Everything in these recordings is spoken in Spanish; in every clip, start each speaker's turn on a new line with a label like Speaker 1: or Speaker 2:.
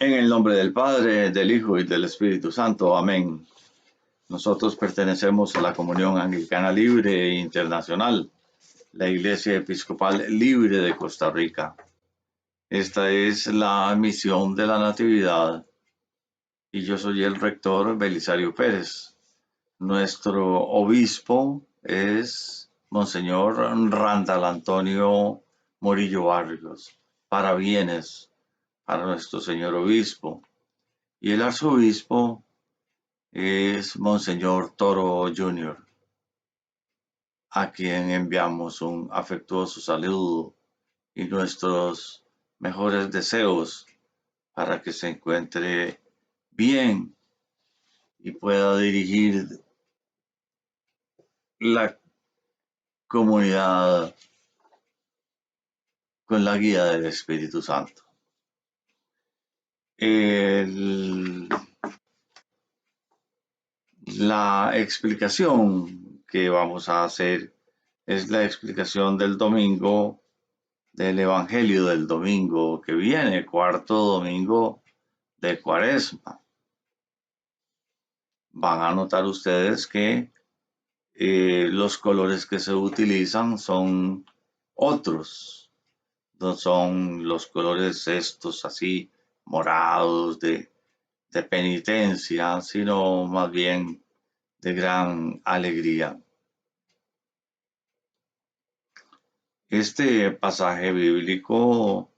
Speaker 1: En el nombre del Padre, del Hijo y del Espíritu Santo. Amén. Nosotros pertenecemos a la Comunión Anglicana Libre e Internacional, la Iglesia Episcopal Libre de Costa Rica. Esta es la misión de la Natividad y yo soy el rector Belisario Pérez. Nuestro obispo es Monseñor Randall Antonio Morillo Barrios. Parabienes para nuestro señor obispo. Y el arzobispo es Monseñor Toro Jr., a quien enviamos un afectuoso saludo y nuestros mejores deseos para que se encuentre bien y pueda dirigir la comunidad con la guía del Espíritu Santo. La explicación que vamos a hacer es la explicación del domingo, del Evangelio del domingo que viene, cuarto domingo de Cuaresma. Van a notar ustedes que los colores que se utilizan son otros, no son los colores estos así morados de penitencia, sino más bien de gran alegría. Este pasaje bíblico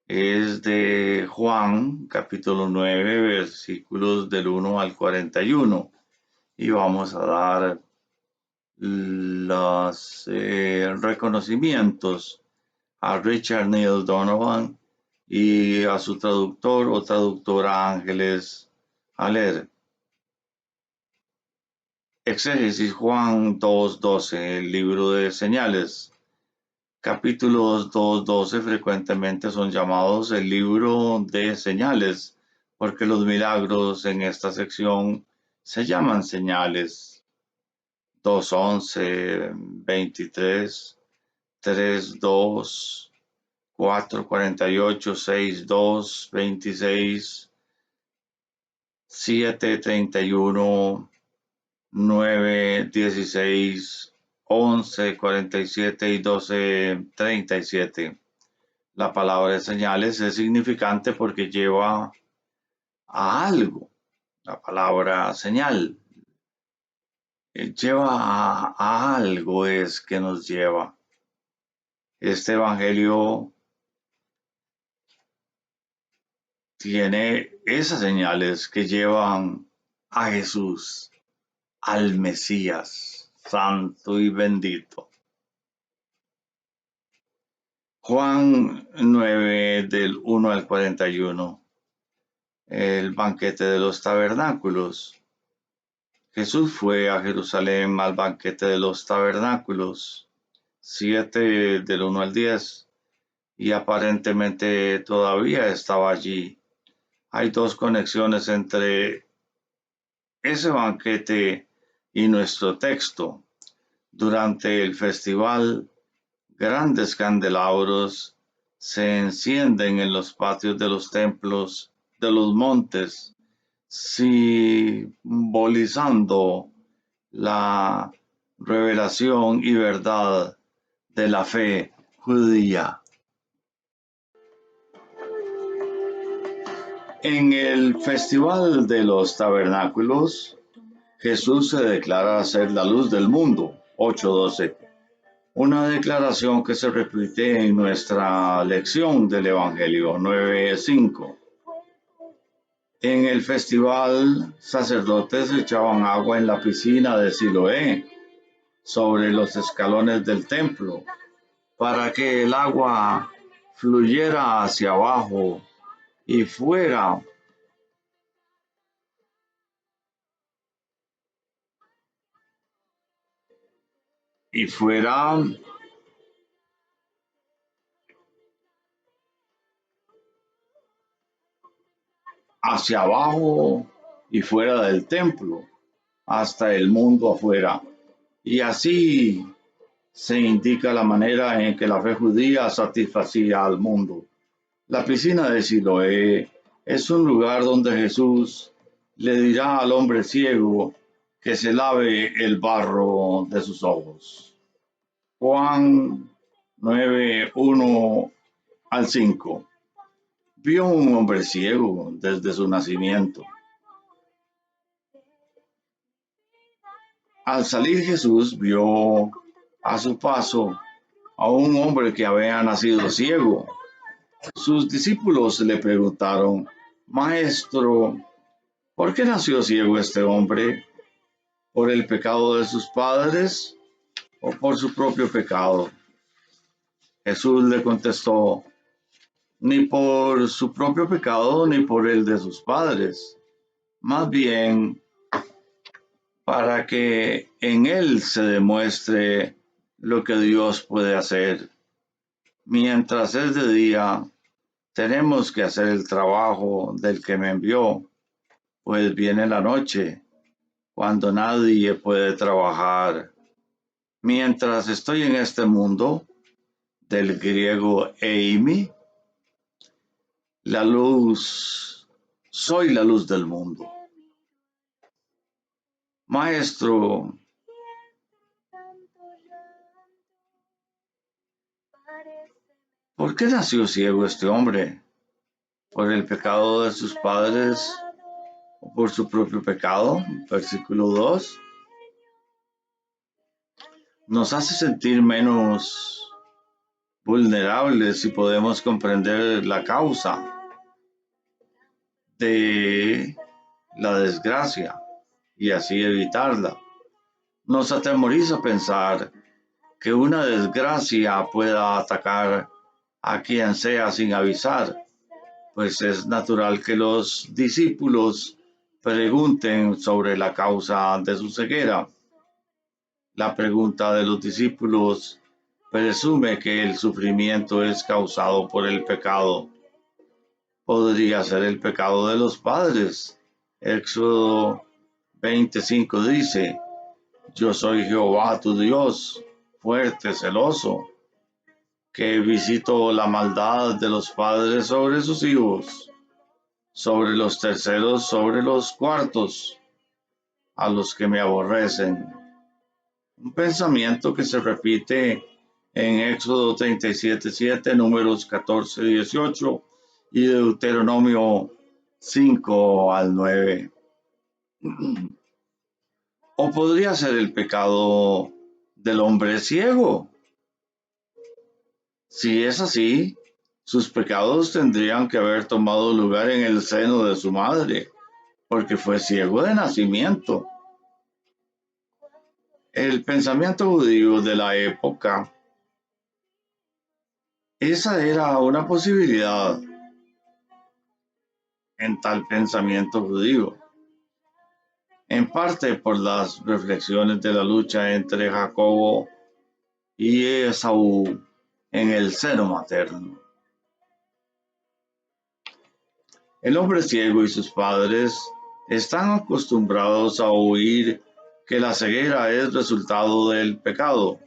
Speaker 1: es de Juan, capítulo 9, versículos del 1 al 41. Y vamos a dar los reconocimientos a Richard Neil Donovan y a su traductor o traductora Ángeles Haller. Exégesis Juan 2:12, el libro de señales. Capítulos 2:12 frecuentemente son llamados el libro de señales, porque los milagros en esta sección se llaman señales. 2:11, 23, 3:2, 4:48, 6:2, 26, 7:31, 9:16, 11:47 y 12:37. La palabra de señales es significante porque lleva a algo. La palabra señal lleva a algo, es que nos lleva. Este evangelio tiene esas señales que llevan a Jesús, al Mesías, santo y bendito. Juan 9 del 1 al 41. El banquete de los tabernáculos. Jesús fue a Jerusalén al banquete de los tabernáculos. 7 del 1 al 10. Y aparentemente todavía estaba allí. Hay dos conexiones entre ese banquete y nuestro texto. Durante el festival, grandes candelabros se encienden en los patios de los templos de los montes, simbolizando la revelación y verdad de la fe judía. En el Festival de los Tabernáculos, Jesús se declara ser la luz del mundo, 8:12. Una declaración que se repite en nuestra lección del Evangelio 9:5. En el festival, sacerdotes echaban agua en la piscina de Siloé, sobre los escalones del templo, para que el agua fluyera hacia abajo y fuera hacia abajo y fuera del templo, hasta el mundo afuera. Y así se indica la manera en que la fe judía satisfacía al mundo. La piscina de Siloé es un lugar donde Jesús le dirá al hombre ciego que se lave el barro de sus ojos. Juan 9, 1 al 5. Vio un hombre ciego desde su nacimiento. Al salir Jesús vio a su paso a un hombre que había nacido ciego. Sus discípulos le preguntaron: Maestro, ¿por qué nació ciego este hombre? ¿Por el pecado de sus padres o por su propio pecado? Jesús le contestó: ni por su propio pecado ni por el de sus padres, más bien para que en él se demuestre lo que Dios puede hacer. Mientras es de día, tenemos que hacer el trabajo del que me envió, pues viene la noche, cuando nadie puede trabajar. Mientras estoy en este mundo, del griego eimi, la luz, soy la luz del mundo. Maestro, ¿por qué nació ciego este hombre? ¿Por el pecado de sus padres o por su propio pecado? Versículo 2. Nos hace sentir menos vulnerables si podemos comprender la causa de la desgracia y así evitarla. Nos atemoriza pensar que una desgracia pueda atacar a quien sea sin avisar, pues es natural que los discípulos pregunten sobre la causa de su ceguera. La pregunta de los discípulos presume que el sufrimiento es causado por el pecado. Podría ser el pecado de los padres. Éxodo 25 dice: Yo soy Jehová tu Dios, fuerte, celoso, que visito la maldad de los padres sobre sus hijos, sobre los terceros, sobre los cuartos, a los que me aborrecen. Un pensamiento que se repite en Éxodo 37:7, Números 14:18 y Deuteronomio 5 al 9. O podría ser el pecado del hombre ciego. Si es así, sus pecados tendrían que haber tomado lugar en el seno de su madre, porque fue ciego de nacimiento. El pensamiento judío de la época, esa era una posibilidad en tal pensamiento judío, en parte por las reflexiones de la lucha entre Jacobo y Esaú en el seno materno. El hombre ciego y sus padres están acostumbrados a oír que la ceguera es resultado del pecado.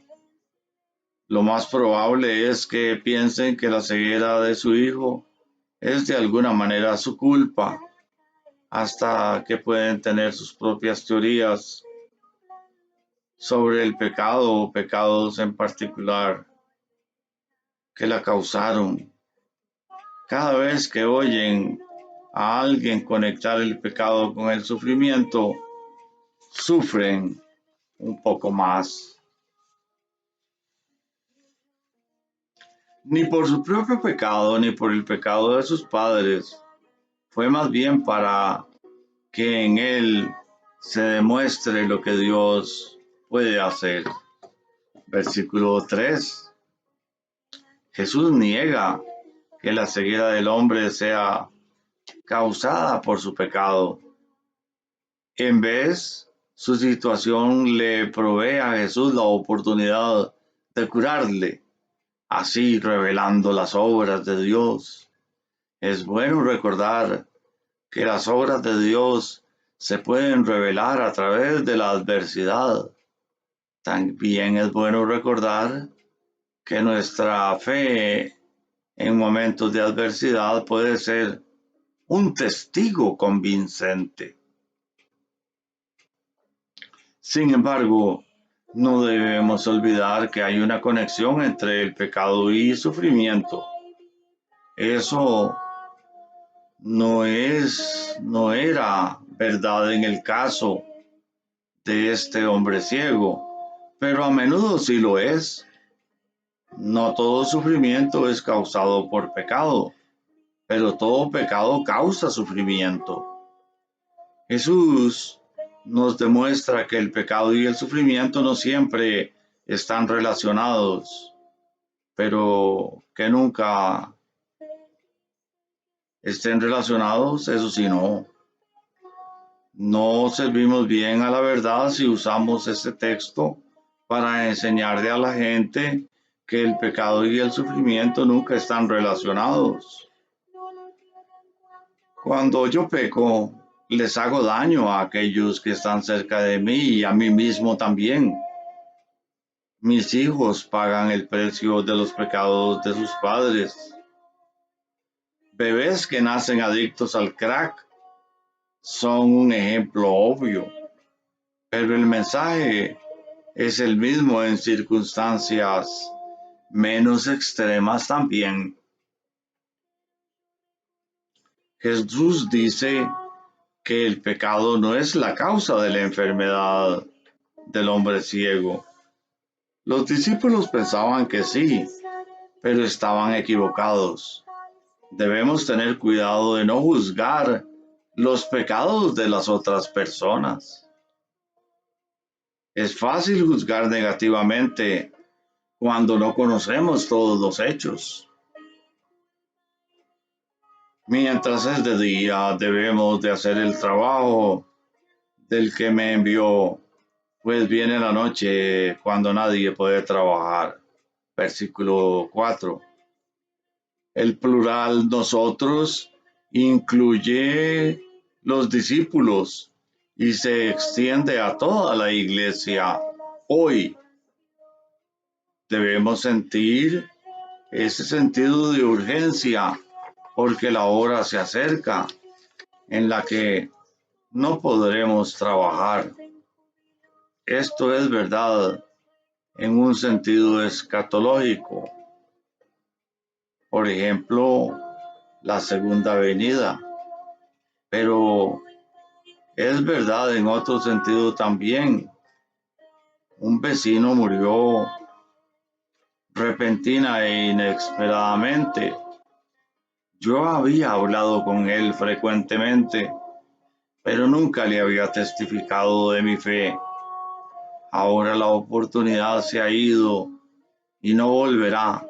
Speaker 1: Lo más probable es que piensen que la ceguera de su hijo es de alguna manera su culpa, hasta que pueden tener sus propias teorías sobre el pecado o pecados en particular que la causaron. Cada vez que oyen a alguien conectar el pecado con el sufrimiento, sufren un poco más. Ni por su propio pecado, ni por el pecado de sus padres, fue más bien para que en él se demuestre lo que Dios puede hacer. Versículo 3. Jesús niega que la ceguera del hombre sea causada por su pecado. En vez, su situación le provee a Jesús la oportunidad de curarle, así revelando las obras de Dios. Es bueno recordar que las obras de Dios se pueden revelar a través de la adversidad. También es bueno recordar que nuestra fe en momentos de adversidad puede ser un testigo convincente. Sin embargo, no debemos olvidar que hay una conexión entre el pecado y sufrimiento. Eso no era verdad en el caso de este hombre ciego, pero a menudo sí lo es. No todo sufrimiento es causado por pecado, pero todo pecado causa sufrimiento. Jesús nos demuestra que el pecado y el sufrimiento no siempre están relacionados, pero que nunca estén relacionados, eso sí, no. No servimos bien a la verdad si usamos este texto para enseñarle a la gente que el pecado y el sufrimiento nunca están relacionados. Cuando yo peco, les hago daño a aquellos que están cerca de mí y a mí mismo también. Mis hijos pagan el precio de los pecados de sus padres. Bebés que nacen adictos al crack son un ejemplo obvio, pero el mensaje es el mismo en circunstancias menos extremas también. Jesús dice que el pecado no es la causa de la enfermedad del hombre ciego. Los discípulos pensaban que sí, pero estaban equivocados. Debemos tener cuidado de no juzgar los pecados de las otras personas. Es fácil juzgar negativamente cuando no conocemos todos los hechos. Mientras es de día, debemos de hacer el trabajo del que me envió, pues viene la noche cuando nadie puede trabajar. Versículo 4. El plural nosotros incluye los discípulos y se extiende a toda la iglesia. Hoy debemos sentir ese sentido de urgencia porque la hora se acerca en la que no podremos trabajar. Esto es verdad en un sentido escatológico. Por ejemplo, la segunda venida. Pero es verdad en otro sentido también. Un vecino murió repentina e inesperadamente. Yo había hablado con él frecuentemente, pero nunca le había testificado de mi fe. Ahora la oportunidad se ha ido y no volverá.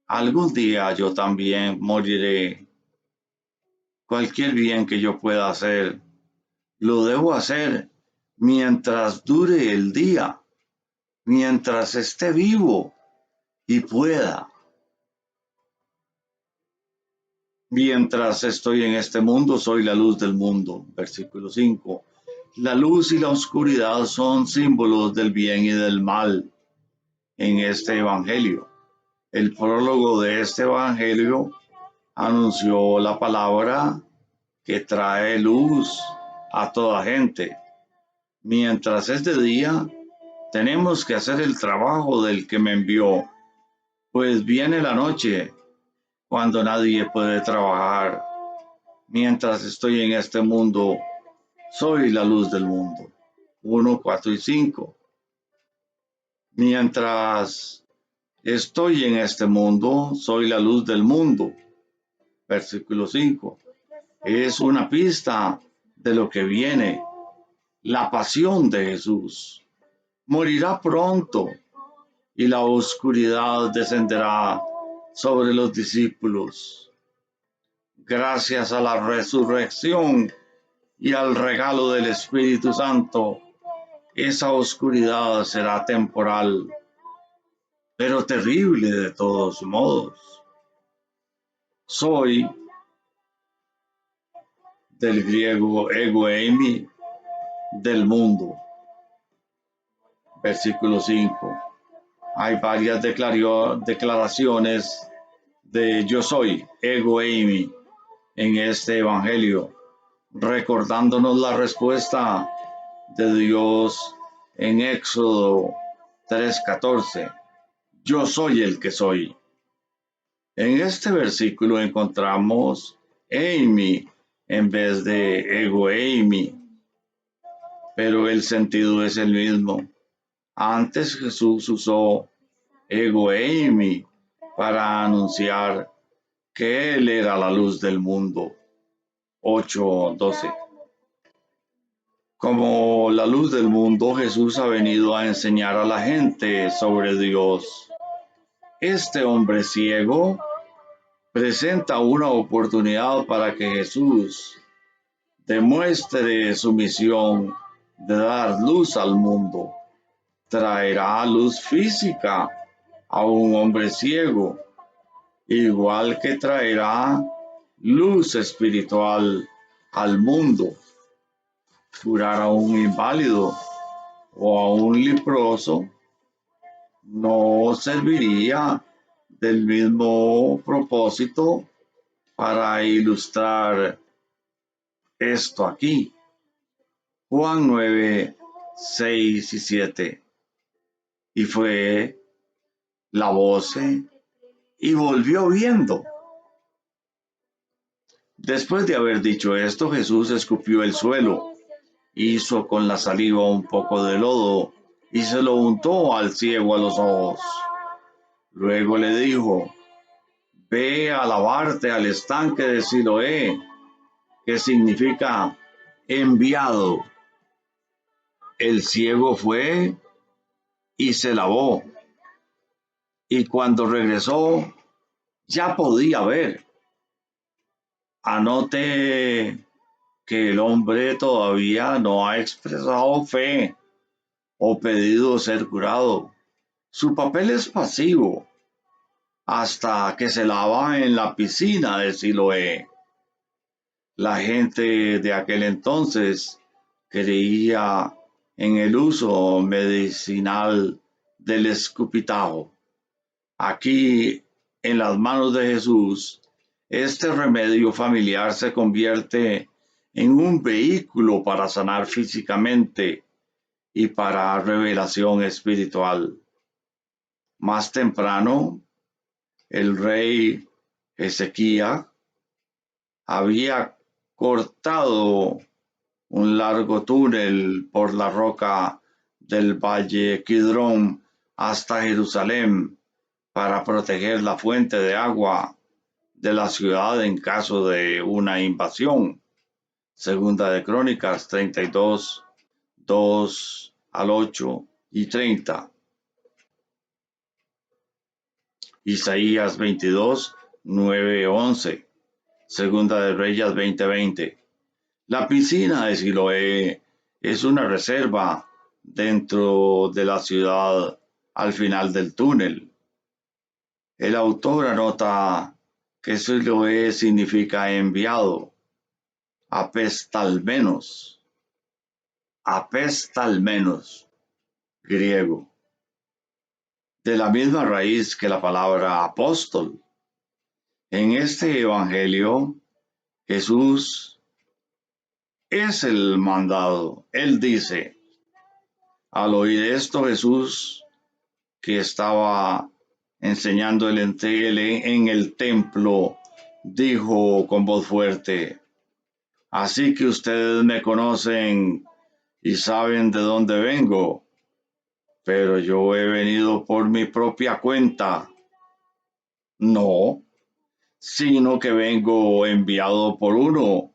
Speaker 1: Algún día yo también moriré. Cualquier bien que yo pueda hacer, lo debo hacer mientras dure el día, mientras esté vivo y pueda. Mientras estoy en este mundo, soy la luz del mundo. Versículo 5. La luz y la oscuridad son símbolos del bien y del mal en este evangelio. El prólogo de este evangelio anunció la palabra que trae luz a toda gente. Mientras es de día, tenemos que hacer el trabajo del que me envió, pues viene la noche cuando nadie puede trabajar. Mientras estoy en este mundo, soy la luz del mundo. 1, 4 y 5. Mientras estoy en este mundo, soy la luz del mundo. Versículo 5. Es una pista de lo que viene, la pasión de Jesús. Morirá pronto y la oscuridad descenderá sobre los discípulos. Gracias a la resurrección y al regalo del Espíritu Santo, esa oscuridad será temporal, pero terrible de todos modos. Soy del griego ego eimi, del mundo. Versículo 5. Hay varias declaraciones de yo soy, ego eimi. en este evangelio, recordándonos la respuesta de Dios en Éxodo 3:14. Yo soy el que soy. En este versículo encontramos Eimi en vez de ego eimi, pero el sentido es el mismo. Antes Jesús usó ego eimi para anunciar que Él era la luz del mundo. 8:12. Como la luz del mundo, Jesús ha venido a enseñar a la gente sobre Dios. Este hombre ciego presenta una oportunidad para que Jesús demuestre su misión de dar luz al mundo. Traerá luz física a un hombre ciego, igual que traerá luz espiritual al mundo. Curar a un inválido o a un leproso no serviría del mismo propósito para ilustrar esto aquí. Juan 9:6 y 7. Y fue, lavóse y volvió viendo. Después de haber dicho esto, Jesús escupió el suelo, hizo con la saliva un poco de lodo y se lo untó al ciego a los ojos. Luego le dijo: ve a lavarte al estanque de Siloé, que significa enviado. El ciego fue y se lavó, y cuando regresó ya podía ver. Anote que el hombre todavía no ha expresado fe o pedido ser curado. Su papel es pasivo hasta que se lava en la piscina de Siloé. La gente de aquel entonces creía en el uso medicinal del escupitajo. Aquí, en las manos de Jesús, este remedio familiar se convierte en un vehículo para sanar físicamente y para revelación espiritual. Más temprano, el rey Ezequías había cortado un largo túnel por la roca del valle Kidrón hasta Jerusalén para proteger la fuente de agua de la ciudad en caso de una invasión. Segunda de Crónicas 32, 2 al 8 y 30. Isaías 22, 9-11. Segunda de Reyes 20:20. La piscina de Siloé es una reserva dentro de la ciudad al final del túnel. El autor anota que Siloé significa enviado, apestalmenos, griego, de la misma raíz que la palabra apóstol. En este evangelio, Jesús es el mandado. Él dice: al oír esto, Jesús, que estaba enseñando en el templo, dijo con voz fuerte: así que ustedes me conocen y saben de dónde vengo, pero yo he venido por mi propia cuenta. No, sino que vengo enviado por uno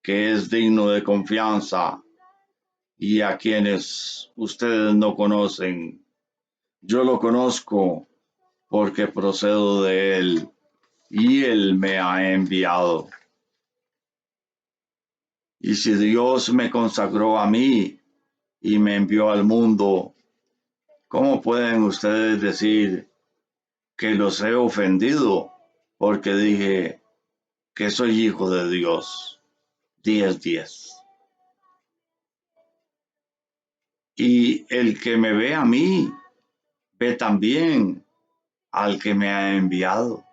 Speaker 1: que es digno de confianza y a quienes ustedes no conocen. Yo lo conozco porque procedo de él y él me ha enviado. Y si Dios me consagró a mí y me envió al mundo, ¿cómo pueden ustedes decir que los he ofendido porque dije que soy hijo de Dios? 10:10. Y el que me ve a mí, ve también al que me ha enviado.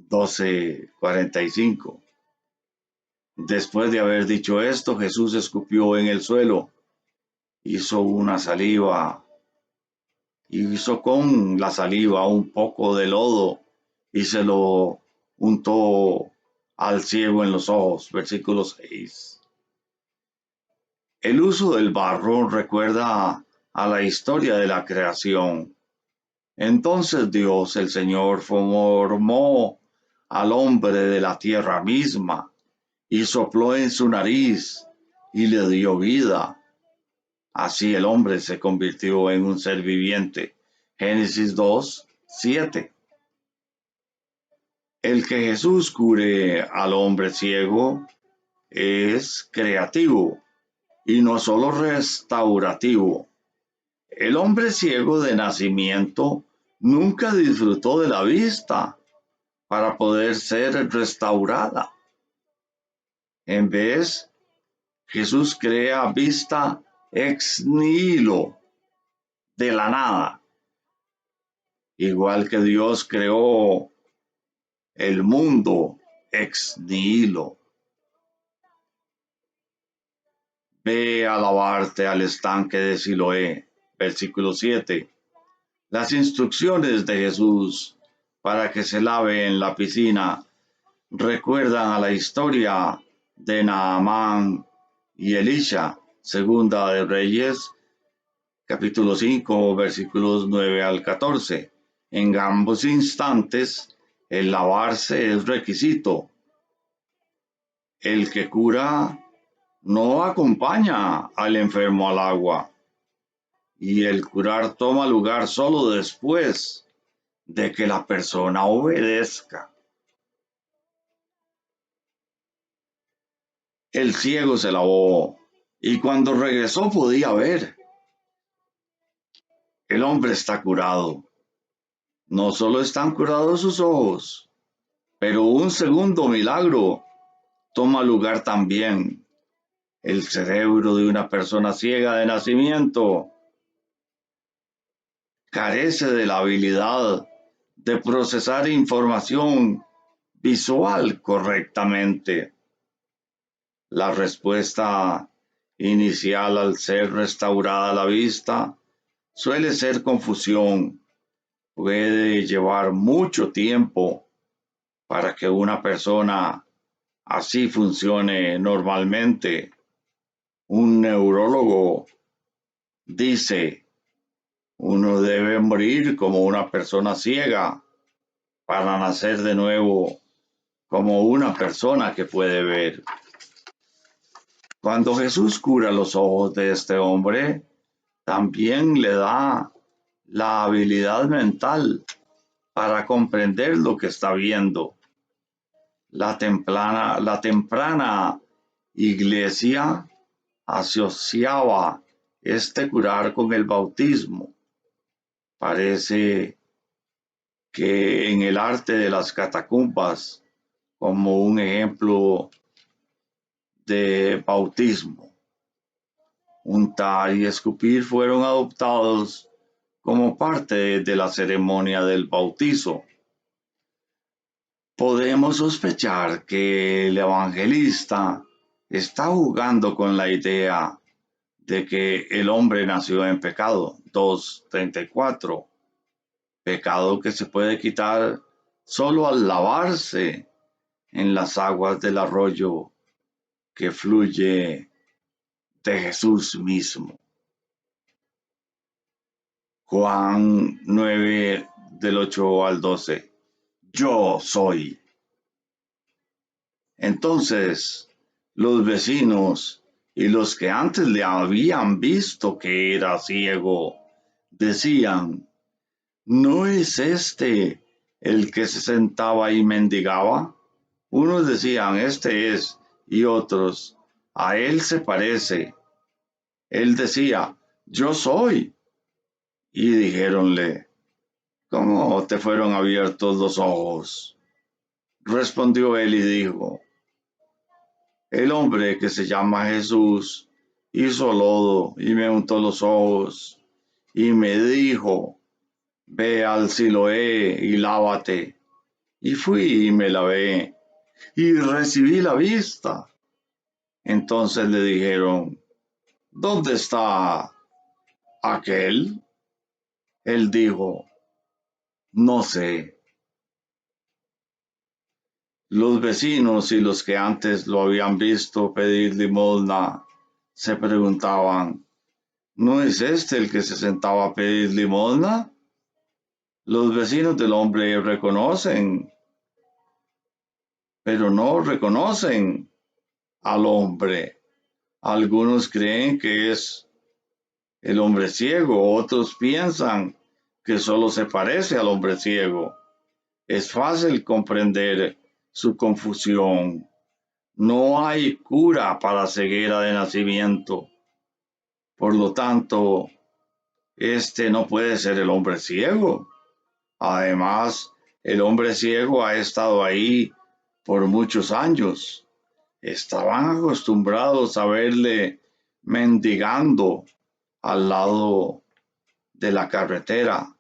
Speaker 1: 12:45. Después de haber dicho esto, Jesús escupió en el suelo, hizo una saliva, hizo con la saliva un poco de lodo y se lo untó al ciego en los ojos. Versículo 6. El uso del barro recuerda a la historia de la creación. Entonces Dios, el Señor, formó al hombre de la tierra misma y sopló en su nariz y le dio vida. Así el hombre se convirtió en un ser viviente. Génesis 2:7. El que Jesús cure al hombre ciego es creativo y no solo restaurativo. El hombre ciego de nacimiento nunca disfrutó de la vista para poder ser restaurada. En vez, Jesús crea vista ex nihilo, de la nada. Igual que Dios creó el mundo ex nihilo. Ve a lavarte al estanque de Siloé. Versículo 7. Las instrucciones de Jesús para que se lave en la piscina recuerdan a la historia de Naamán y Elisha, segunda de Reyes, capítulo 5, versículos 9 al 14. En ambos instantes, el lavarse es requisito. El que cura no acompaña al enfermo al agua, y el curar toma lugar solo después de que la persona obedezca. El ciego se lavó y cuando regresó podía ver. El hombre está curado. No solo están curados sus ojos, pero un segundo milagro toma lugar también. El cerebro de una persona ciega de nacimiento carece de la habilidad de procesar información visual correctamente. La respuesta inicial al ser restaurada la vista suele ser confusión. Puede llevar mucho tiempo para que una persona así funcione normalmente. Un neurólogo dice, uno debe morir como una persona ciega para nacer de nuevo como una persona que puede ver. Cuando Jesús cura los ojos de este hombre, también le da la habilidad mental para comprender lo que está viendo. La temprana iglesia asociaba este curar con el bautismo. Parece que en el arte de las catacumbas, como un ejemplo de bautismo, untar y escupir fueron adoptados como parte de la ceremonia del bautizo. Podemos sospechar que el evangelista está jugando con la idea de que el hombre nació en pecado. 2:34. Pecado que se puede quitar solo al lavarse en las aguas del arroyo que fluye de Jesús mismo. Juan 9 del 8 al 12. Yo soy. Entonces, los vecinos y los que antes le habían visto que era ciego, decían, ¿no es este el que se sentaba y mendigaba? Unos decían, este es, y otros, a él se parece. Él decía, yo soy. Y dijéronle, ¿cómo te fueron abiertos los ojos? Respondió él y dijo, el hombre que se llama Jesús hizo lodo y me untó los ojos y me dijo, ve al Siloé y lávate. Y fui y me lavé y recibí la vista. Entonces le dijeron, ¿dónde está aquel? Él dijo, no sé. Los vecinos y los que antes lo habían visto pedir limosna se preguntaban, ¿no es este el que se sentaba a pedir limosna? Los vecinos del hombre reconocen, pero no reconocen al hombre. Algunos creen que es el hombre ciego, otros piensan que solo se parece al hombre ciego. Es fácil comprender su confusión. No hay cura para ceguera de nacimiento. Por lo tanto, este no puede ser el hombre ciego. Además, el hombre ciego ha estado ahí por muchos años. Estaban acostumbrados a verle mendigando al lado de la carretera,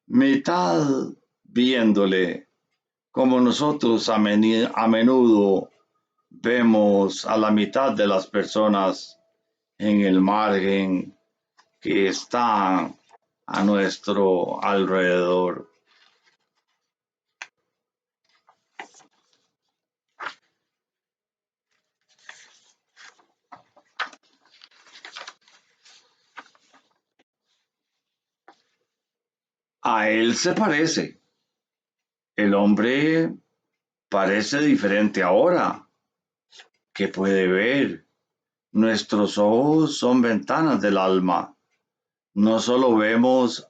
Speaker 1: mitad viéndole, como nosotros a menudo vemos a la mitad de las personas en el margen que están a nuestro alrededor. A él se parece. El hombre parece diferente ahora. ¿Qué puede ver? Nuestros ojos son ventanas del alma. No solo vemos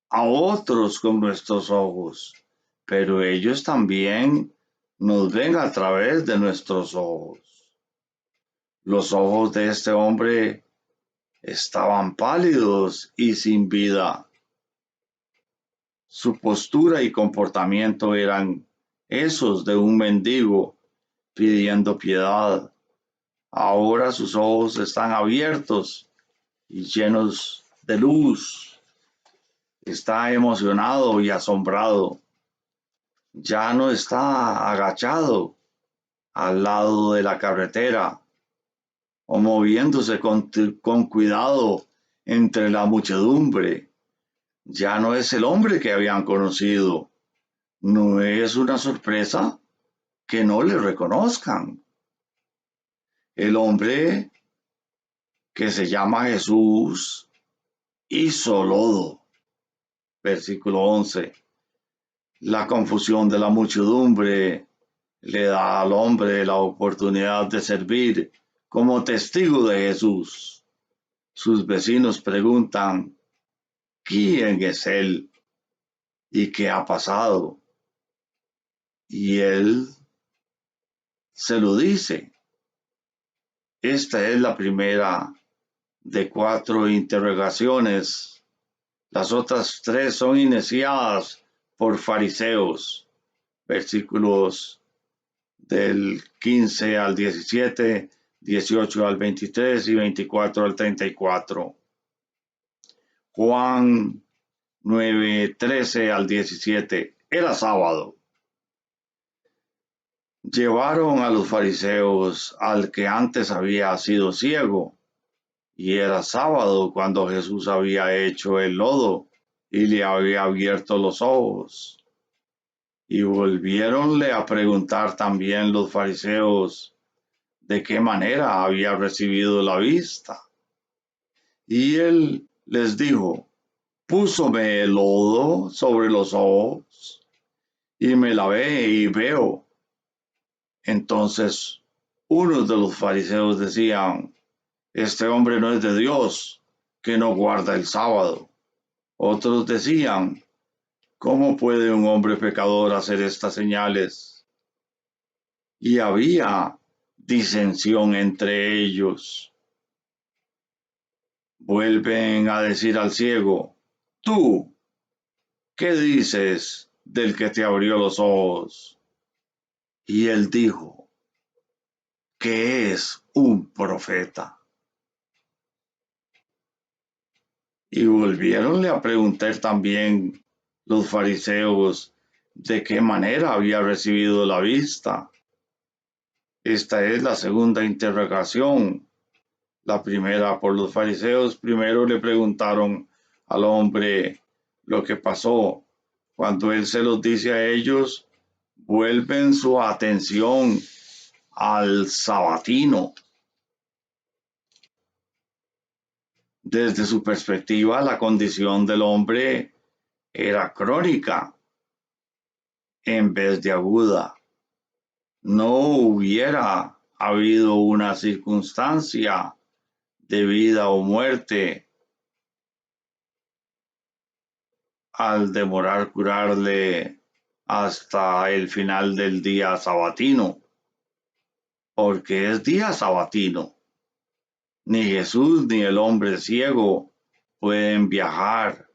Speaker 1: a otros con nuestros ojos, pero ellos también nos ven a través de nuestros ojos. Los ojos de este hombre estaban pálidos y sin vida. Su postura y comportamiento eran esos de un mendigo pidiendo piedad. Ahora sus ojos están abiertos y llenos de luz. Está emocionado y asombrado. Ya no está agachado al lado de la carretera o moviéndose con cuidado entre la muchedumbre. Ya no es el hombre que habían conocido. No es una sorpresa que no le reconozcan. El hombre que se llama Jesús hizo lodo. Versículo 11. La confusión de la muchedumbre le da al hombre la oportunidad de servir como testigo de Jesús. Sus vecinos preguntan, ¿quién es él? ¿Y qué ha pasado? Y él se lo dice. Esta es la primera de 4 interrogaciones. Las otras 3 son iniciadas por fariseos. Versículos del 15 al 17, 18 al 23 y 24 al 34. Juan 9, 13 al 17. Era sábado. Llevaron a los fariseos al que antes había sido ciego, y era sábado cuando Jesús había hecho el lodo y le había abierto los ojos. Y volviéronle a preguntar también los fariseos de qué manera había recibido la vista. Y él les dijo, púsome el lodo sobre los ojos y me lavé y veo. Entonces unos de los fariseos decían, este hombre no es de Dios, que no guarda el sábado. Otros decían, ¿cómo puede un hombre pecador hacer estas señales? Y había disensión entre ellos. Vuelven a decir al ciego, tú, ¿qué dices del que te abrió los ojos? Y él dijo, que es un profeta. Y volviéronle a preguntar también los fariseos de qué manera había recibido la vista. Esta es la segunda interrogación. La primera por los fariseos. Primero le preguntaron al hombre lo que pasó. Cuando él se los dice a ellos, vuelven su atención al sabatino. Desde su perspectiva, la condición del hombre era crónica en vez de aguda. No hubiera habido una circunstancia de vida o muerte al demorar curarle hasta el final del día sabatino, porque es día sabatino. Ni Jesús ni el hombre ciego pueden viajar.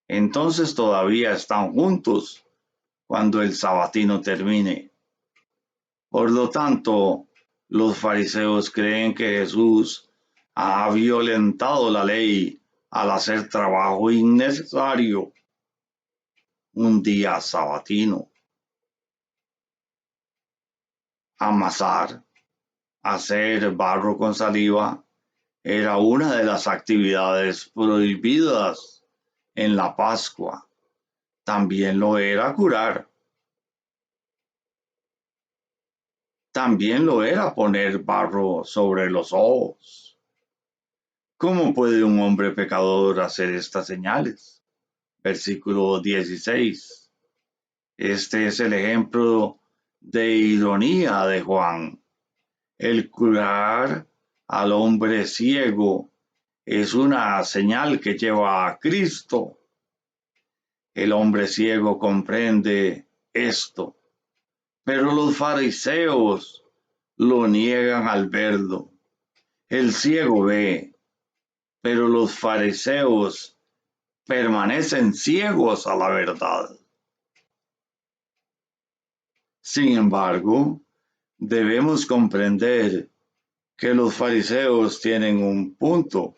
Speaker 1: Entonces todavía están juntos cuando el sabatino termine. Por lo tanto, los fariseos creen que Jesús ha violentado la ley al hacer trabajo innecesario un día sabatino. Amasar, hacer barro con saliva, era una de las actividades prohibidas en la Pascua. También lo era curar. También lo era poner barro sobre los ojos. ¿Cómo puede un hombre pecador hacer estas señales? Versículo 16. Este es el ejemplo de ironía de Juan. El curar al hombre ciego es una señal que lleva a Cristo. El hombre ciego comprende esto, pero los fariseos lo niegan al verlo. El ciego ve, pero los fariseos permanecen ciegos a la verdad. Sin embargo, debemos comprender que los fariseos tienen un punto.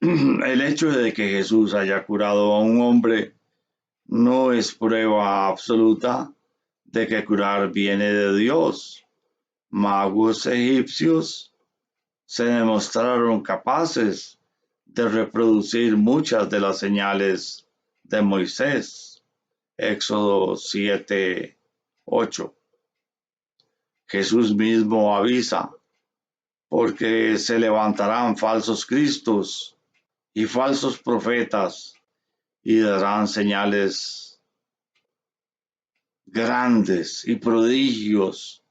Speaker 1: El hecho de que Jesús haya curado a un hombre no es prueba absoluta de que curar viene de Dios. Magos egipcios se demostraron capaces de reproducir muchas de las señales de Moisés. Éxodo 7:8. Jesús mismo avisa, porque se levantarán falsos cristos y falsos profetas y darán señales grandes y prodigios,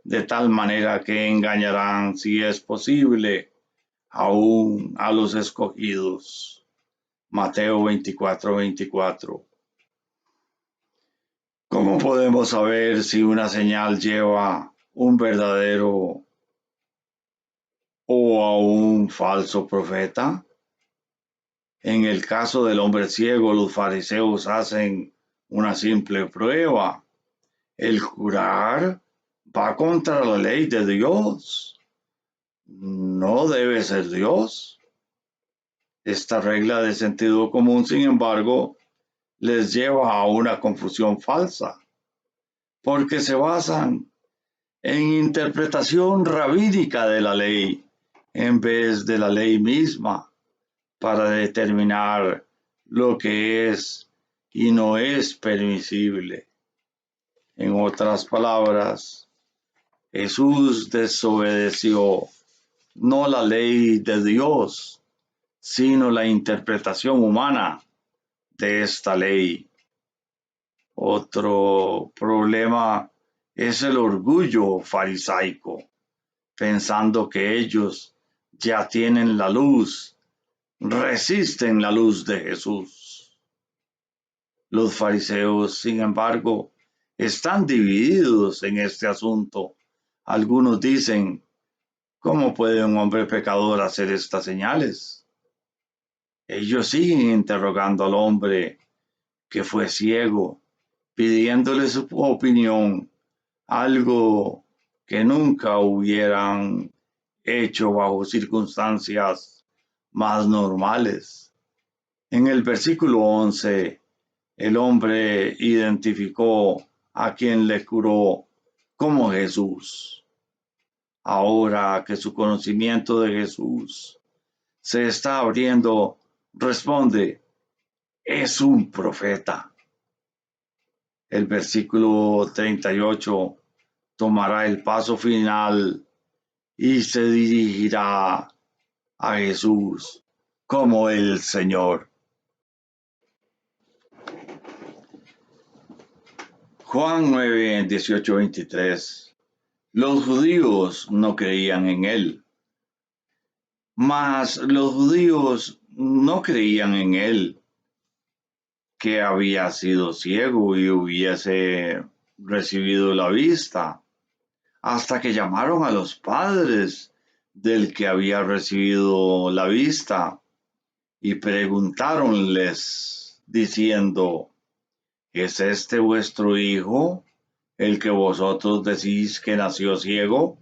Speaker 1: de tal manera que engañarán, si es posible, aún a los escogidos. Mateo 24:24. ¿Cómo podemos saber si una señal lleva un verdadero o a un falso profeta? En el caso del hombre ciego, los fariseos hacen una simple prueba. El curar va contra la ley de Dios. No debe ser Dios. Esta regla de sentido común, sin embargo, les lleva a una confusión falsa, porque se basan en interpretación rabínica de la ley en vez de la ley misma para determinar lo que es y no es permisible. En otras palabras, Jesús desobedeció no la ley de Dios, sino la interpretación humana de esta ley. Otro problema es el orgullo farisaico, pensando que ellos ya tienen la luz, resisten la luz de Jesús. Los fariseos, sin embargo, están divididos en este asunto. Algunos dicen, ¿cómo puede un hombre pecador hacer estas señales? Ellos siguen interrogando al hombre que fue ciego, pidiéndole su opinión, algo que nunca hubieran hecho bajo circunstancias más normales. En el versículo 11, el hombre identificó a quien le curó como Jesús. Ahora que su conocimiento de Jesús se está abriendo, responde, es un profeta. El versículo 38 tomará el paso final y se dirigirá a Jesús como el Señor. Juan 9, 18, 23. Los judíos no creían en él, mas los judíos no creían en él, que había sido ciego y hubiese recibido la vista, hasta que llamaron a los padres del que había recibido la vista y preguntáronles diciendo, ¿es este vuestro hijo, el que vosotros decís que nació ciego?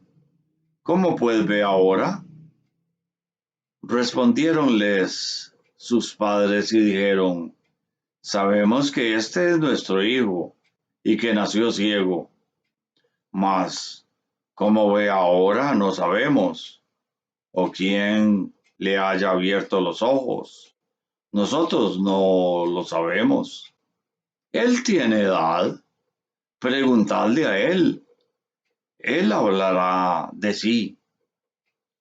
Speaker 1: ¿Cómo pues ve ahora? Respondiéronles sus padres y dijeron, sabemos que este es nuestro hijo y que nació ciego, mas cómo ve ahora no sabemos, o quién le haya abierto los ojos. Nosotros no lo sabemos. Él tiene edad, preguntadle a él. Él hablará de sí.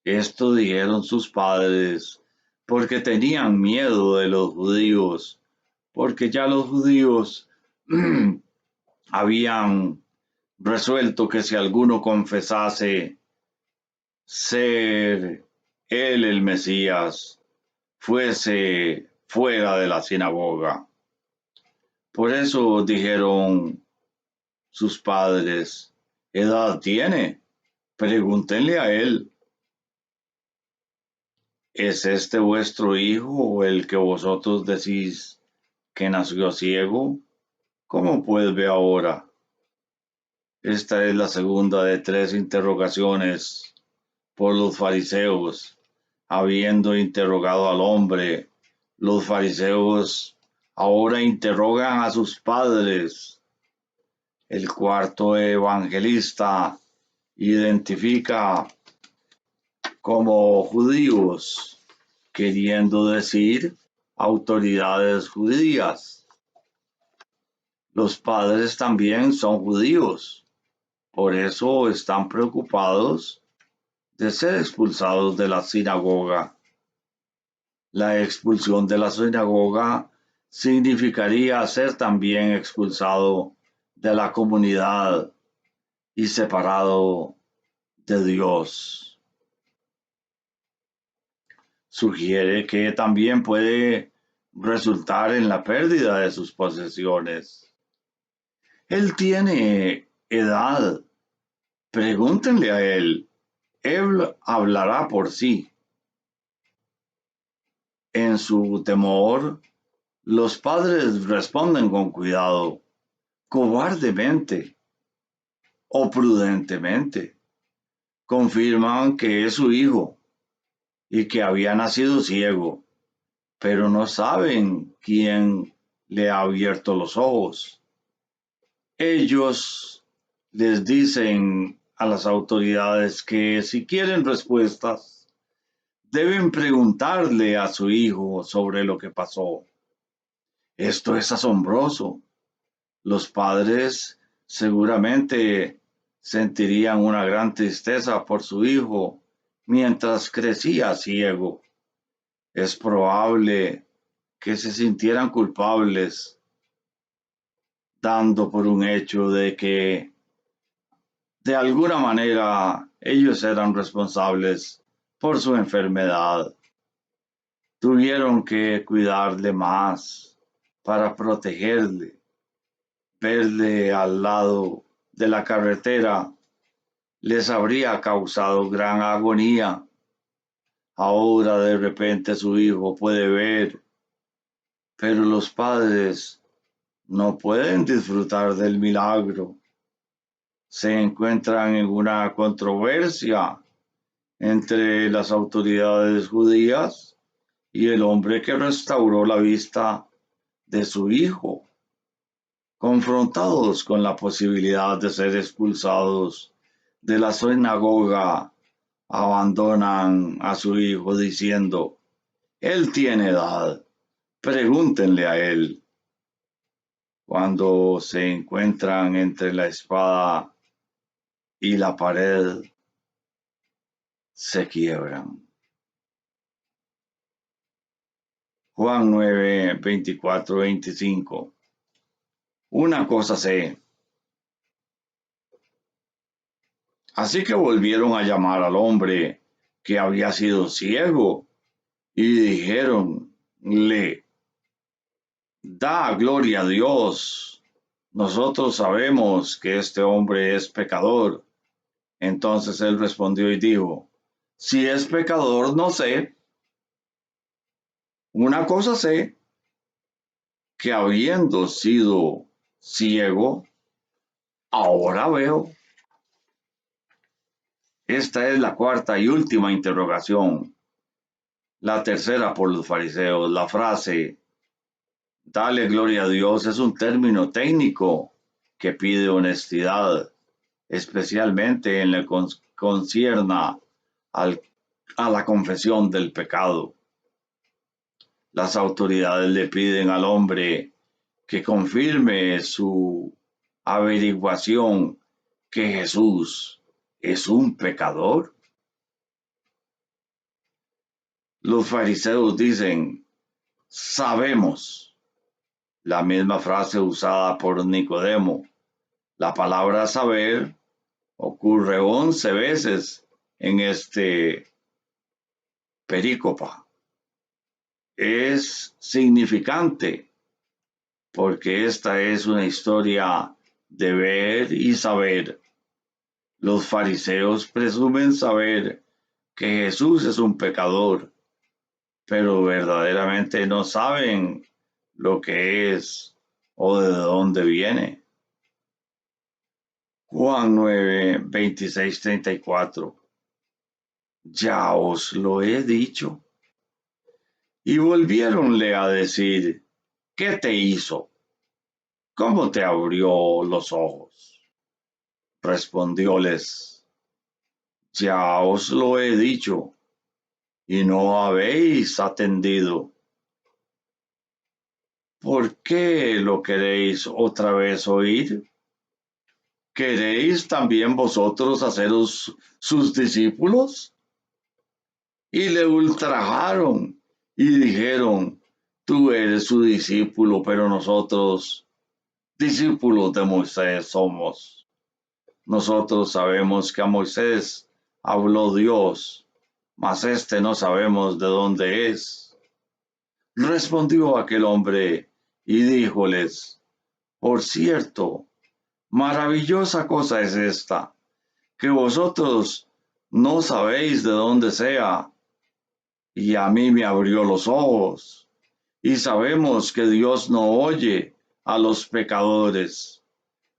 Speaker 1: Esto dijeron sus padres porque tenían miedo de los judíos, porque ya los judíos habían resuelto que si alguno confesase ser él el Mesías, fuese fuera de la sinagoga. Por eso dijeron sus padres, ¿edad tiene? Pregúntenle a él. ¿Es este vuestro hijo el que vosotros decís que nació ciego? ¿Cómo pues ve ahora? Esta es la segunda de 3 interrogaciones por los fariseos. Habiendo interrogado al hombre, los fariseos ahora interrogan a sus padres. El cuarto evangelista identifica como judíos, queriendo decir autoridades judías. Los padres también son judíos, por eso están preocupados de ser expulsados de la sinagoga. La expulsión de la sinagoga significaría ser también expulsado de la comunidad y separado de Dios. Sugiere que también puede resultar en la pérdida de sus posesiones. Él tiene edad. Pregúntenle a él. Él hablará por sí. En su temor, los padres responden con cuidado, cobardemente o prudentemente. Confirman que es su hijo y que había nacido ciego, pero no saben quién le ha abierto los ojos. Ellos les dicen a las autoridades que si quieren respuestas, deben preguntarle a su hijo sobre lo que pasó. Esto es asombroso. Los padres seguramente sentirían una gran tristeza por su hijo mientras crecía ciego. Es probable que se sintieran culpables, dando por un hecho de que de alguna manera ellos eran responsables por su enfermedad. Tuvieron que cuidarle más para protegerle. Verle al lado de la carretera les habría causado gran agonía. Ahora de repente su hijo puede ver, pero los padres no pueden disfrutar del milagro. Se encuentran en una controversia entre las autoridades judías y el hombre que restauró la vista de su hijo. Confrontados con la posibilidad de ser expulsados de la sinagoga, abandonan a su hijo diciendo: Él tiene edad, pregúntenle a él. Cuando se encuentran entre la espada y la pared, se quiebran. Juan 9, 24, 25. Una cosa sé. Así que volvieron a llamar al hombre que había sido ciego y dijeronle: Da gloria a Dios. Nosotros sabemos que este hombre es pecador. Entonces él respondió y dijo: Si es pecador, no sé. Una cosa sé, que habiendo sido ciego, ahora veo. Esta es la cuarta y última interrogación. La tercera por los fariseos. La frase "dale gloria a Dios" es un término técnico que pide honestidad, especialmente en lo que concierne a la confesión del pecado. Las autoridades le piden al hombre que confirme su averiguación que Jesús es un pecador. Los fariseos dicen: sabemos. La misma frase usada por Nicodemo. La palabra saber ocurre 11 veces en este perícopa. Es significante porque esta es una historia de ver y saber. Los fariseos presumen saber que Jesús es un pecador, pero verdaderamente no saben lo que es o de dónde viene. Juan 9, 26, 34. Ya os lo he dicho. Y volviéronle a decir: ¿qué te hizo? ¿Cómo te abrió los ojos? Respondióles: ya os lo he dicho, y no habéis atendido. ¿Por qué lo queréis otra vez oír? ¿Queréis también vosotros haceros sus discípulos? Y le ultrajaron y dijeron: tú eres su discípulo, pero nosotros discípulos de Moisés somos. Nosotros sabemos que a Moisés habló Dios, mas este no sabemos de dónde es. Respondió aquel hombre y díjoles: por cierto, maravillosa cosa es esta, que vosotros no sabéis de dónde sea, y a mí me abrió los ojos, y sabemos que Dios no oye a los pecadores,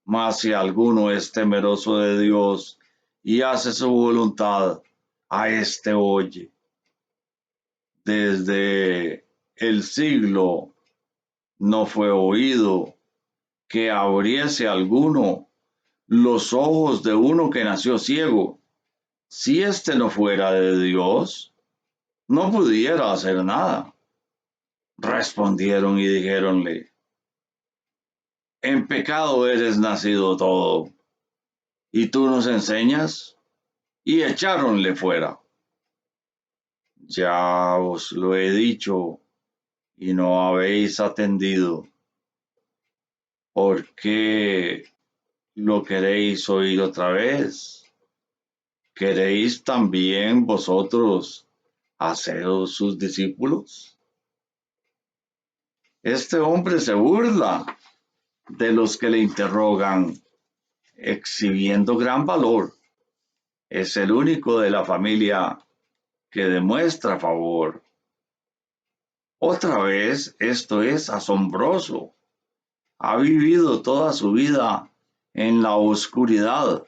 Speaker 1: mas si alguno es temeroso de Dios y hace su voluntad, a éste oye. Desde el siglo no fue oído que abriese alguno los ojos de uno que nació ciego. Si éste no fuera de Dios, no pudiera hacer nada. Respondieron y dijéronle: en pecado eres nacido todo, y tú nos enseñas. Y echáronle fuera. Ya os lo he dicho, y no habéis atendido. ¿Por qué lo queréis oír otra vez? ¿Queréis también vosotros haceros sus discípulos? Este hombre se burla de los que le interrogan, exhibiendo gran valor. Es el único de la familia que demuestra favor. Otra vez, esto es asombroso. Ha vivido toda su vida en la oscuridad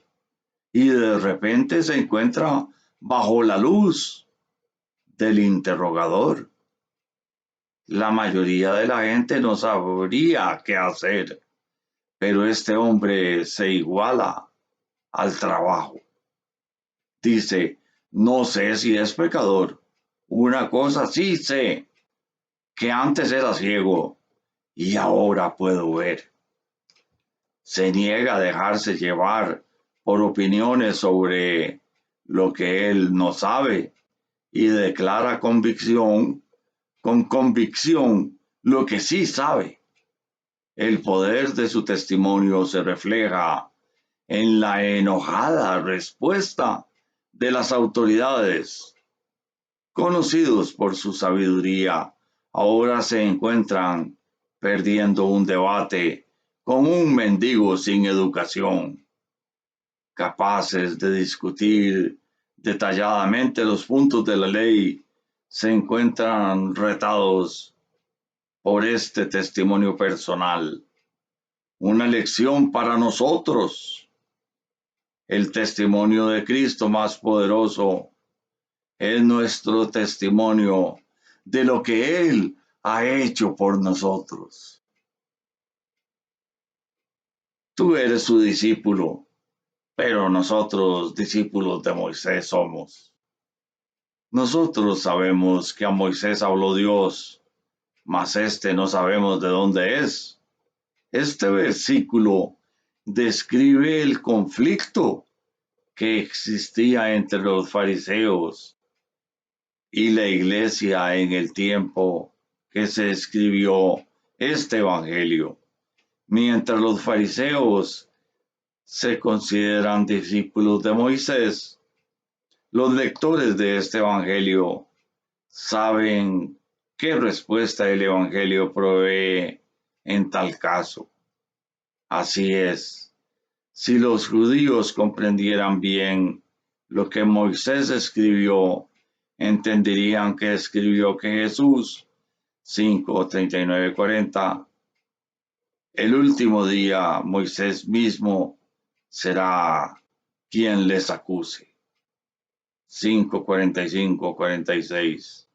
Speaker 1: y de repente se encuentra bajo la luz del interrogador. La mayoría de la gente no sabría qué hacer. pero este hombre se iguala al trabajo. Dice, no sé si es pecador. Una cosa sí sé, que antes era ciego y ahora puedo ver. Se niega a dejarse llevar por opiniones sobre lo que él no sabe y declara con convicción lo que sí sabe. El poder de su testimonio se refleja en la enojada respuesta de las autoridades. Conocidos por su sabiduría, ahora se encuentran perdiendo un debate con un mendigo sin educación, capaces de discutir detalladamente los puntos de la ley, se encuentran retados por este testimonio personal. Una lección para nosotros. El testimonio de Cristo más poderoso es nuestro testimonio de lo que Él ha hecho por nosotros. Tú eres su discípulo, pero nosotros discípulos de Moisés somos. Nosotros sabemos que a Moisés habló Dios, mas no sabemos de dónde es. Este versículo describe el conflicto que existía entre los fariseos y la iglesia en el tiempo que se escribió este evangelio. Mientras los fariseos se consideran discípulos de Moisés, los lectores de este evangelio saben qué respuesta el evangelio provee en tal caso. Así es, si los judíos comprendieran bien lo que Moisés escribió, entenderían que escribió que Jesús 5:39-40, el último día Moisés mismo será quien les acuse. 5:45-46.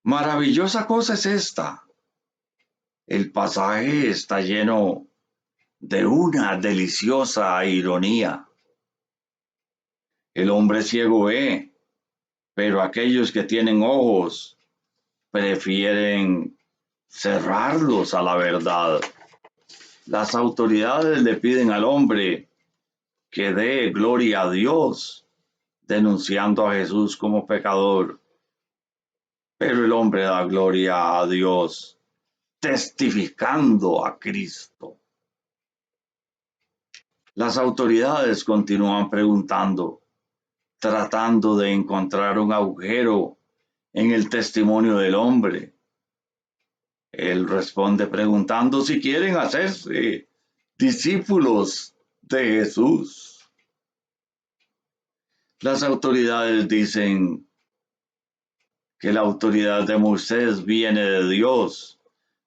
Speaker 1: Maravillosa cosa es esta. El pasaje está lleno de una deliciosa ironía. El hombre ciego ve, pero aquellos que tienen ojos prefieren cerrarlos a la verdad. Las autoridades le piden al hombre que dé gloria a Dios, denunciando a Jesús como pecador. Pero el hombre da gloria a Dios, testificando a Cristo. Las autoridades continúan preguntando, tratando de encontrar un agujero en el testimonio del hombre. Él responde preguntando si quieren hacerse discípulos de Jesús. Las autoridades dicen que la autoridad de Moisés viene de Dios,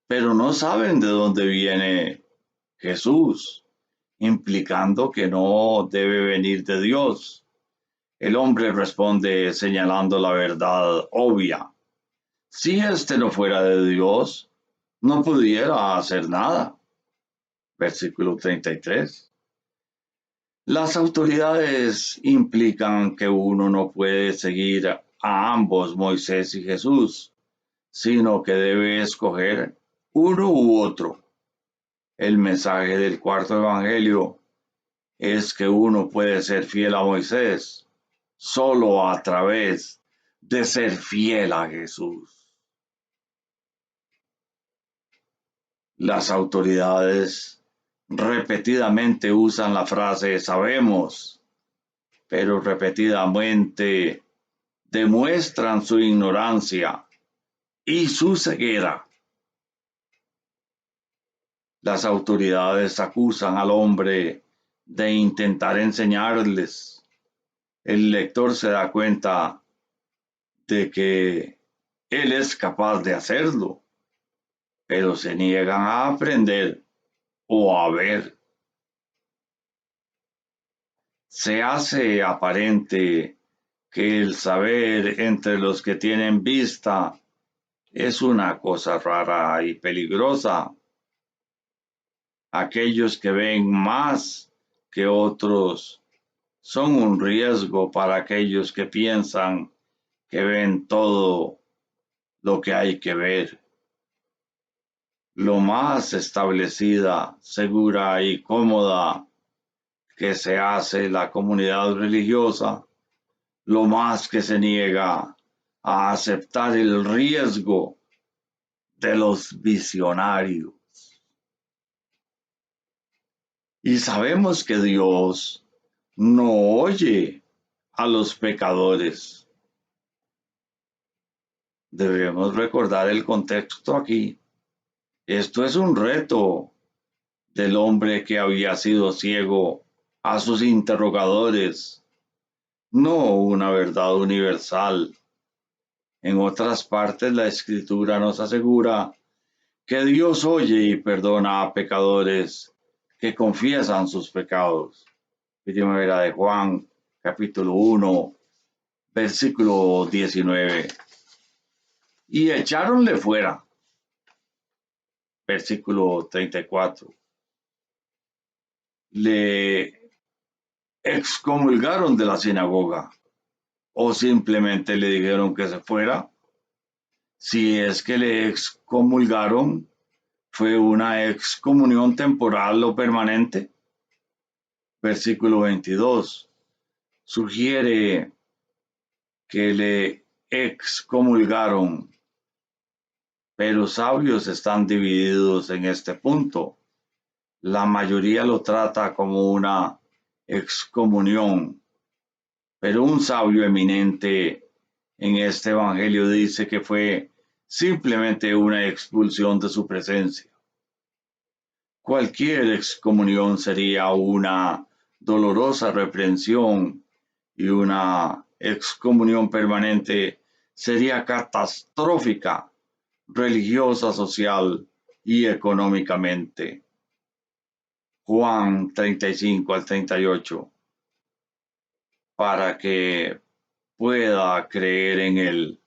Speaker 1: pero no saben de dónde viene Jesús, implicando que no debe venir de Dios. El hombre responde señalando la verdad obvia. Si este no fuera de Dios, no pudiera hacer nada. Versículo 33. Las autoridades implican que uno no puede seguir a ambos, Moisés y Jesús, sino que debe escoger uno u otro. El mensaje del cuarto evangelio es que uno puede ser fiel a Moisés solo a través de ser fiel a Jesús. Las autoridades repetidamente usan la frase sabemos, pero repetidamente demuestran su ignorancia y su ceguera. Las autoridades acusan al hombre de intentar enseñarles. El lector se da cuenta de que él es capaz de hacerlo, pero se niegan a aprender o a ver. Se hace aparente que el saber entre los que tienen vista es una cosa rara y peligrosa. Aquellos que ven más que otros son un riesgo para aquellos que piensan que ven todo lo que hay que ver. Lo más establecida, segura y cómoda que se hace la comunidad religiosa, lo más que se niega a aceptar el riesgo de los visionarios. Y sabemos que Dios no oye a los pecadores. Debemos recordar el contexto aquí. Esto es un reto del hombre que había sido ciego a sus interrogadores, no una verdad universal. En otras partes, la Escritura nos asegura que Dios oye y perdona a pecadores que confiesan sus pecados. Primera de Juan, capítulo 1, versículo 19. Y echáronle fuera. Versículo 34. Le excomulgaron de la sinagoga o simplemente le dijeron que se fuera. Si es que le excomulgaron, fue una excomunión temporal o permanente. Versículo 22 sugiere que le excomulgaron, pero sabios están divididos en este punto. La mayoría lo trata como una excomunión, pero un sabio eminente en este evangelio dice que fue simplemente una expulsión de su presencia. Cualquier excomunión sería una dolorosa reprensión y una excomunión permanente sería catastrófica, religiosa, social y económicamente. Juan 35 al 38. Para que pueda creer en él.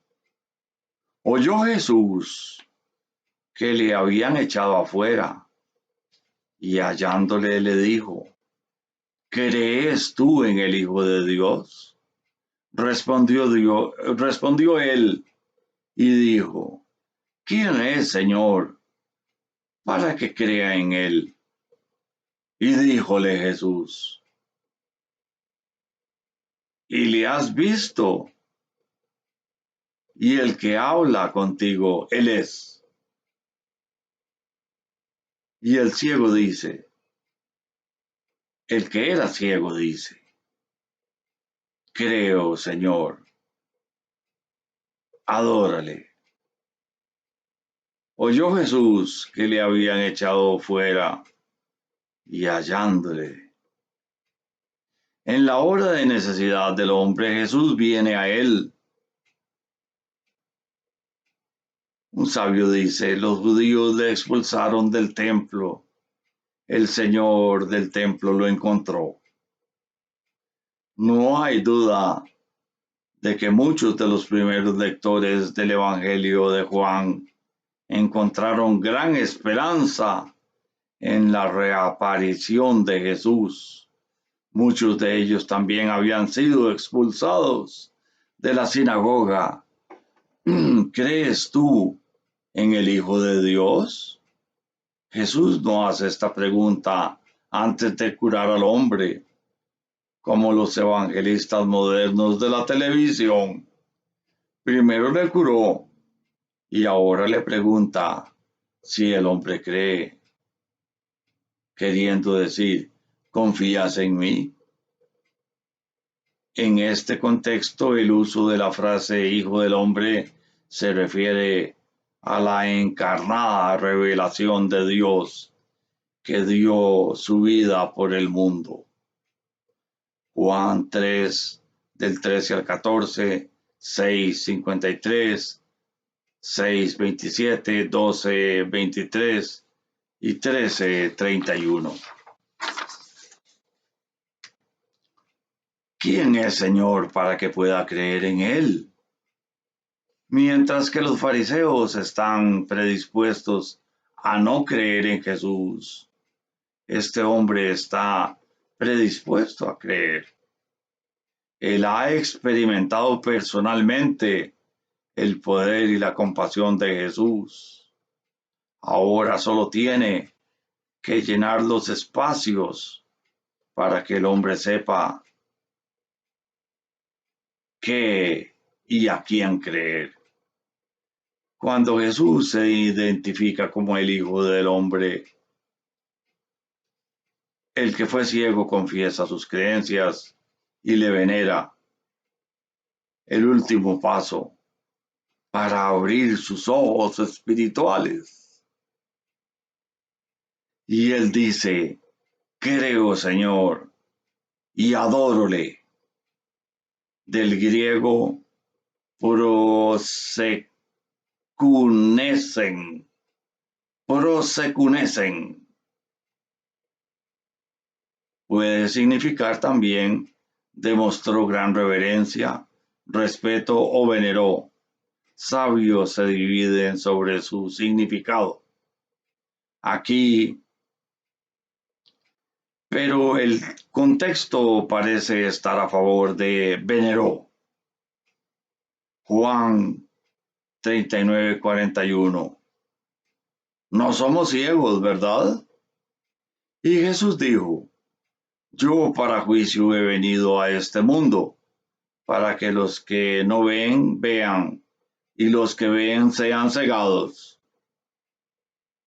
Speaker 1: Oyó Jesús que le habían echado afuera y hallándole le dijo: ¿crees tú en el Hijo de Dios? Respondió él y dijo: ¿quién es, Señor, para que crea en él? Y díjole Jesús: ¿y le has visto? Y el que habla contigo, él es. Y el ciego dice, el que era ciego dice: creo, Señor, adórale. Oyó Jesús que le habían echado fuera y hallándole. En la hora de necesidad del hombre, Jesús viene a él. Un sabio dice, los judíos le expulsaron del templo. El Señor del templo lo encontró. No hay duda de que muchos de los primeros lectores del Evangelio de Juan encontraron gran esperanza en la reaparición de Jesús. Muchos de ellos también habían sido expulsados de la sinagoga. ¿Crees tú en el Hijo de Dios? Jesús no hace esta pregunta antes de curar al hombre, como los evangelistas modernos de la televisión. Primero le curó y ahora le pregunta si el hombre cree, queriendo decir, ¿confías en mí? En este contexto, el uso de la frase Hijo del Hombre se refiere a la encarnada revelación de Dios que dio su vida por el mundo. Juan 3, del 13 al 14, 6, 53, 6, 27, 12, 23 y 13, 31. ¿Quién es Señor para que pueda creer en Él? Mientras que los fariseos están predispuestos a no creer en Jesús, este hombre está predispuesto a creer. Él ha experimentado personalmente el poder y la compasión de Jesús. Ahora solo tiene que llenar los espacios para que el hombre sepa qué y a quién creer. Cuando Jesús se identifica como el Hijo del Hombre, el que fue ciego confiesa sus creencias y le venera. El último paso para abrir sus ojos espirituales. Y él dice, creo, Señor, y adórole. Del griego prosecunesen. Puede significar también demostró gran reverencia, respeto o veneró. Sabios se dividen sobre su significado. Aquí, pero el contexto parece estar a favor de veneró. Juan 39:41. No somos ciegos, ¿verdad? Y Jesús dijo, yo para juicio he venido a este mundo, para que los que no ven, vean, y los que ven sean cegados.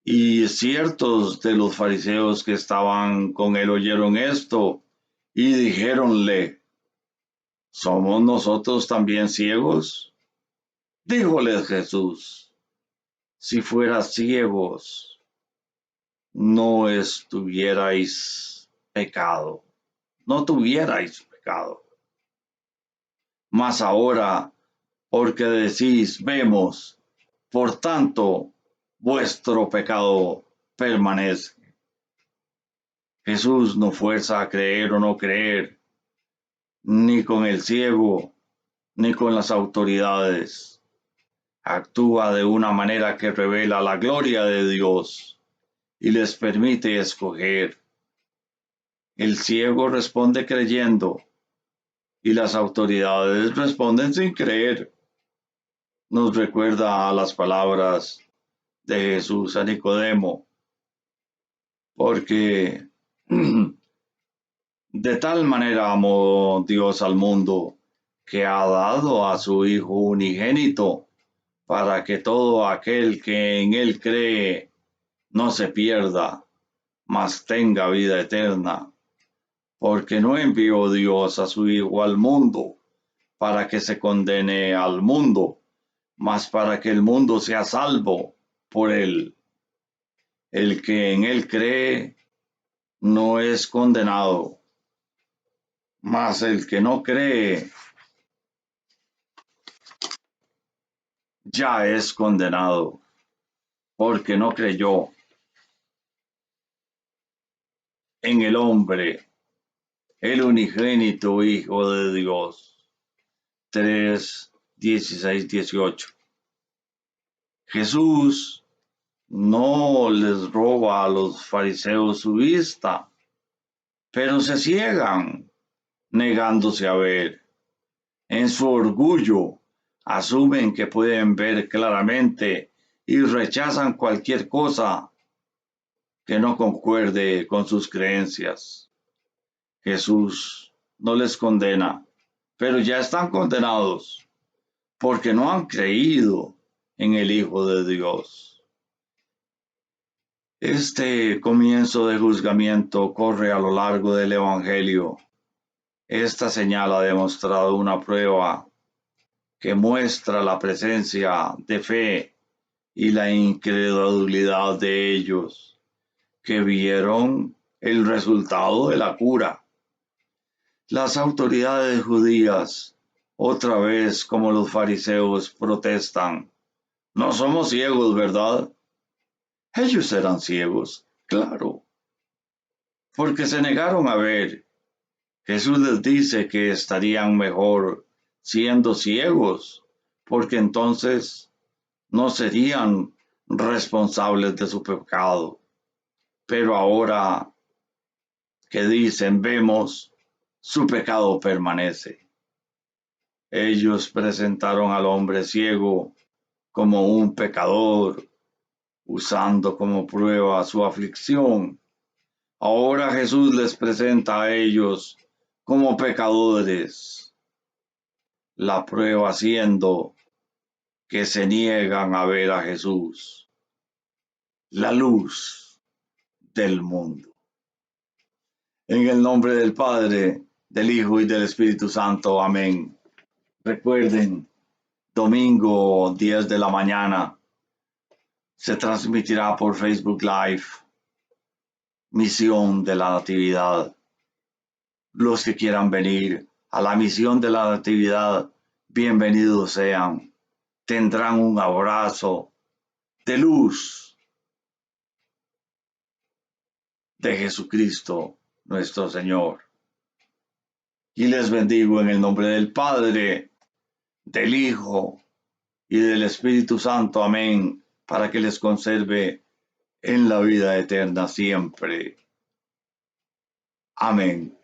Speaker 1: Y ciertos de los fariseos que estaban con él oyeron esto y dijéronle, ¿somos nosotros también ciegos? Díjoles Jesús, si fueras ciegos, no estuvierais pecado, no tuvierais pecado. Mas ahora, porque decís, vemos, por tanto, vuestro pecado permanece. Jesús no fuerza a creer o no creer, ni con el ciego, ni con las autoridades. Actúa de una manera que revela la gloria de Dios y les permite escoger. El ciego responde creyendo y las autoridades responden sin creer. Nos recuerda a las palabras de Jesús a Nicodemo, porque de tal manera amó Dios al mundo que ha dado a su Hijo unigénito para que todo aquel que en él cree no se pierda, mas tenga vida eterna. Porque no envió Dios a su Hijo al mundo para que se condene al mundo, mas para que el mundo sea salvo por él. El que en él cree no es condenado, mas el que no cree ya es condenado, porque no creyó en el hombre, el unigénito Hijo de Dios. 3:16-18. Jesús no les roba a los fariseos su vista, pero se ciegan, negándose a ver. En su orgullo, asumen que pueden ver claramente y rechazan cualquier cosa que no concuerde con sus creencias. Jesús no les condena, pero ya están condenados porque no han creído en el Hijo de Dios. Este comienzo de juzgamiento corre a lo largo del Evangelio. Esta señal ha demostrado una prueba que muestra la presencia de fe y la incredulidad de ellos, que vieron el resultado de la cura. Las autoridades judías, otra vez como los fariseos, protestan. No somos ciegos, ¿verdad? Ellos eran ciegos, claro, porque se negaron a ver. Jesús les dice que estarían mejor siendo ciegos, porque entonces no serían responsables de su pecado. Pero ahora que dicen, vemos, su pecado permanece. Ellos presentaron al hombre ciego como un pecador, usando como prueba su aflicción. Ahora Jesús les presenta a ellos como pecadores, la prueba siendo que se niegan a ver a Jesús, la luz del mundo. En el nombre del Padre, del Hijo y del Espíritu Santo. Amén. Recuerden, domingo 10 de la mañana se transmitirá por Facebook Live Misión de la Natividad. Los que quieran venir a la Misión de la Natividad, bienvenidos sean. Tendrán un abrazo de luz de Jesucristo nuestro Señor. Y les bendigo en el nombre del Padre, del Hijo y del Espíritu Santo. Amén. Para que les conserve en la vida eterna siempre. Amén.